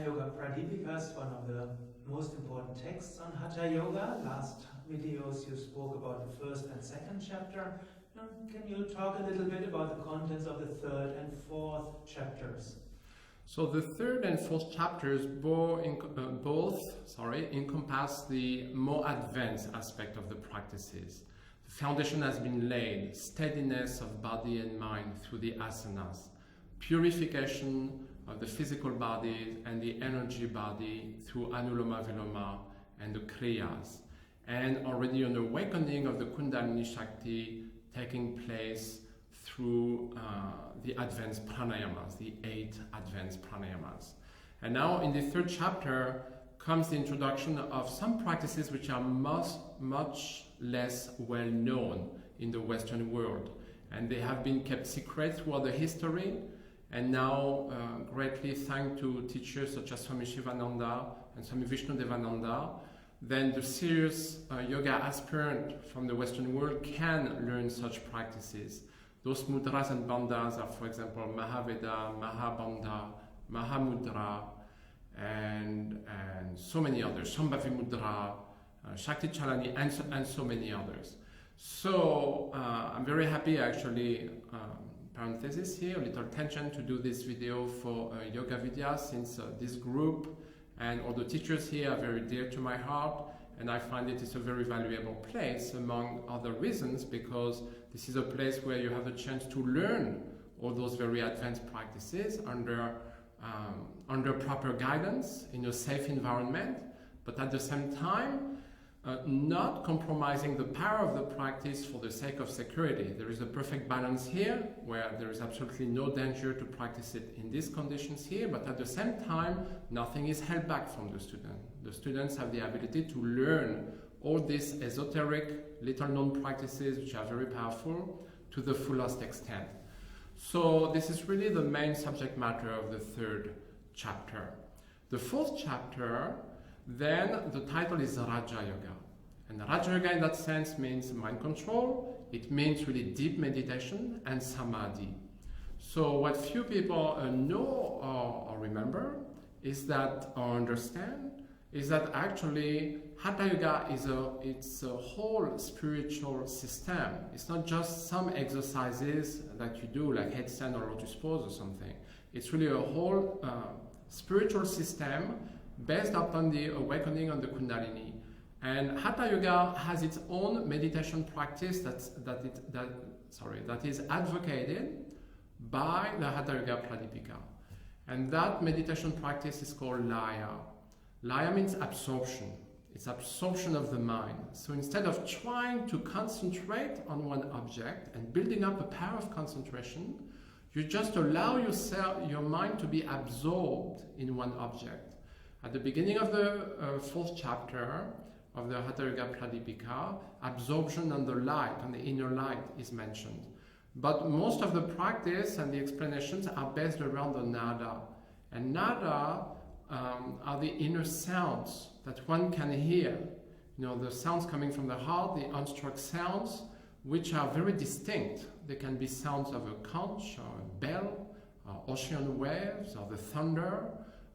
Yoga Pradipika is one of the most important texts on Hatha Yoga. Last videos you spoke about the first and second chapter. Can you talk a little bit about the contents of the third and fourth chapters? So the third and fourth chapters both encompass the more advanced aspect of the practices. The foundation has been laid, steadiness of body and mind through the asanas, purification of the physical body and the energy body through Anuloma Viloma and the Kriyas, and already an awakening of the Kundalini Shakti taking place through the advanced pranayamas, the 8 advanced pranayamas. And now in the third chapter comes the introduction of some practices which are much less well known in the Western world, and they have been kept secret throughout the history. And now, greatly thanks to teachers such as Swami Shivananda and Swami Vishnu Devananda, then the serious yoga aspirant from the Western world can learn such practices. Those mudras and bandhas are, for example, Mahaveda, Mahabandha, Mahamudra, and so many others, Shambhavi Mudra, Shakti Chalani, and so many others. So I'm very happy actually, parenthesis here, a little tension to do this video for Yoga Vidya, since this group and all the teachers here are very dear to my heart, and I find it is a very valuable place, among other reasons, because this is a place where you have a chance to learn all those very advanced practices under proper guidance in a safe environment, but at the same time not compromising the power of the practice for the sake of security. There is a perfect balance here, where there is absolutely no danger to practice it in these conditions here, but at the same time, nothing is held back from the student. The students have the ability to learn all these esoteric, little-known practices, which are very powerful, to the fullest extent. So this is really the main subject matter of the third chapter. The fourth chapter, then the title is Raja Yoga. And Raja Yoga in that sense means mind control, it means really deep meditation and samadhi. So what few people know or remember is that, or understand, is that actually Hatha Yoga it's a whole spiritual system. It's not just some exercises that you do like headstand or lotus pose or something. It's really a whole spiritual system based upon the awakening on the Kundalini. And Hatha Yoga has its own meditation practice that is advocated by the Hatha Yoga Pradipika. And that meditation practice is called Laya. Laya means absorption. It's absorption of the mind. So instead of trying to concentrate on one object and building up a power of concentration, you just allow your mind to be absorbed in one object. At the beginning of the fourth chapter of the Hatha Yoga Pradipika, absorption on the light, on the inner light, is mentioned. But most of the practice and the explanations are based around the nada. And nada are the inner sounds that one can hear. You know, the sounds coming from the heart, the unstruck sounds, which are very distinct. They can be sounds of a conch, or a bell, or ocean waves, or the thunder,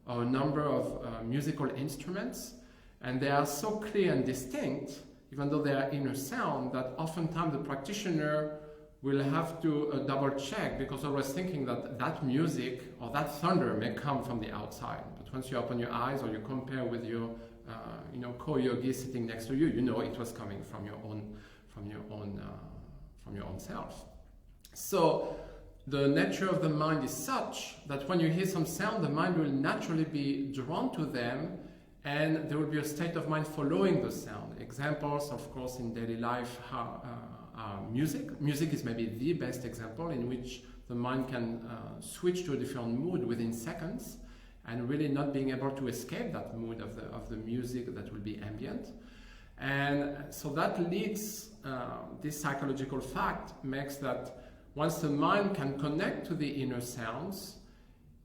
or a number of musical instruments, and they are so clear and distinct, even though they are inner sound, that oftentimes the practitioner will have to double check, because always thinking that that music or that thunder may come from the outside. But once you open your eyes or you compare with your co-yogi sitting next to you, you know it was coming from your own self. So the nature of the mind is such that when you hear some sound, the mind will naturally be drawn to them, and there will be a state of mind following the sound. Examples, of course, in daily life are music. Music is maybe the best example in which the mind can switch to a different mood within seconds, and really not being able to escape that mood of the music that will be ambient. And so that leads, this psychological fact makes that once the mind can connect to the inner sounds,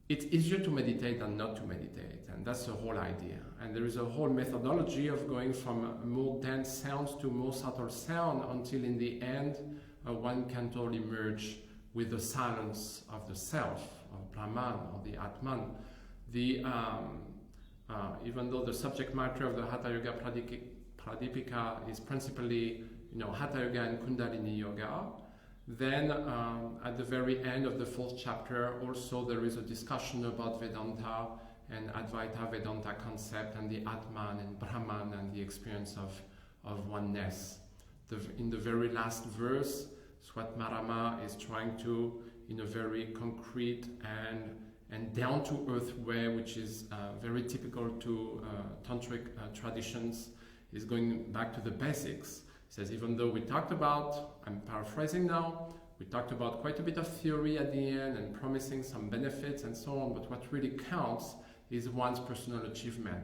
it's easier to meditate than not to meditate, and that's the whole idea. And there is a whole methodology of going from more dense sounds to more subtle sound until in the end one can totally merge with the silence of the self, of Brahman, or the Atman. even though the subject matter of the Hatha Yoga Pradipika is principally, Hatha Yoga and Kundalini Yoga, then at the very end of the 4th chapter, also there is a discussion about Vedanta and Advaita Vedanta concept and the Atman and Brahman and the experience of oneness. In the very last verse, Swatmarama is trying to, in a very concrete and down-to-earth way, which is very typical to tantric traditions, is going back to the basics. He says, even though we talked about, I'm paraphrasing now, we talked about quite a bit of theory at the end and promising some benefits and so on, but what really counts is one's personal achievement.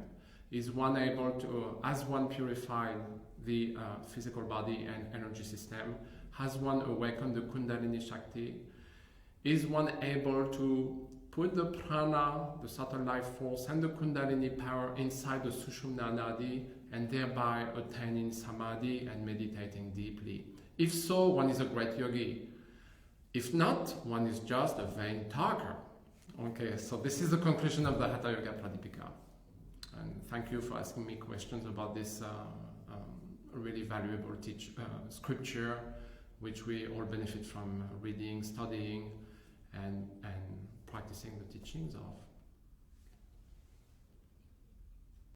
Is one able to, as one purified the physical body and energy system, has one awakened the Kundalini Shakti, is one able to put the prana, the subtle life force, and the Kundalini power inside the Sushumna Nadi, and thereby attaining samadhi and meditating deeply. If so, one is a great yogi. If not, one is just a vain talker. Okay, so this is the conclusion of the Hatha Yoga Pradipika. And thank you for asking me questions about this really valuable scripture, which we all benefit from reading, studying, and practicing the teachings of.